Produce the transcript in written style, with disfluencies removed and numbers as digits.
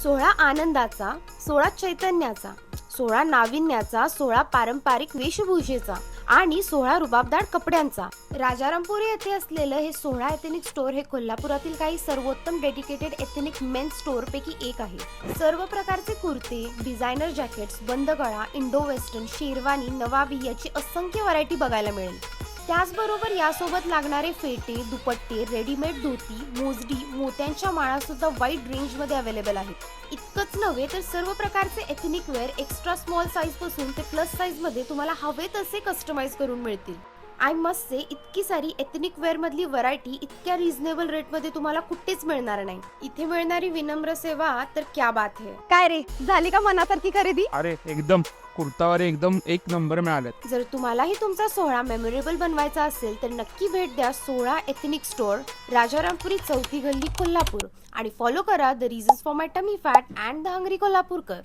सोहळा आनंदाचा, सोहळा चैतन्याचा, सोहळा नाविन्याचा, सोहळा पारंपरिक वेशभूषेचा आणि सोहळा रुबाबदार कपड्यांचा. राजारामपुरी येथे असलेलं हे सोहळा एथनिक स्टोअर हे कोल्हापुरातील काही सर्वोत्तम डेडिकेटेड एथनिक मेन्स स्टोअर पैकी एक आहे. सर्व प्रकारचे कुर्ते, डिझायनर जॅकेट्स, बंद गळा, इंडो वेस्टर्न, शेरवानी, नवाबी याची असंख्य व्हरायटी बघायला मिळेल. त्याचबरोबर यासोबत लागणारे फेटे, दुपट्टे, रेडीमेड धोती, मोजडी, मोत्यांच्या माळा सुद्धा वाईड रेंज मध्ये अवेलेबल आहेत. इतकंच नव्हे तर सर्व प्रकारचे ethnic wear extra small size पासून ते प्लस साईज मध्ये तुम्हाला हवे तसे कस्टमाइज करून मिळतील. आय मस्ट से इतकी सारी एथनिक वेअर मधली व्हरायटी इतक्या रिझनेबल रेट मध्ये तुम्हाला कुठेच मिळणार नाही. इथे मिळणारी विनम्र सेवा तर क्या बात है. काय रे, झाली का मनासारखी खरेदी? अरे एकदम कुर्तावर एकदम एक नंबर मिळालेत. जर तुम्हालाही तुमचा सोहळा मेमोरेबल बनवायचा असेल तर नक्की भेट द्या सोहळा एथनिक स्टोअर, राजारामपुरी, चौथी गल्ली, कोल्हापूर आणि फॉलो करा the reasons for my tummy fat and the hungry Kolhapurkar.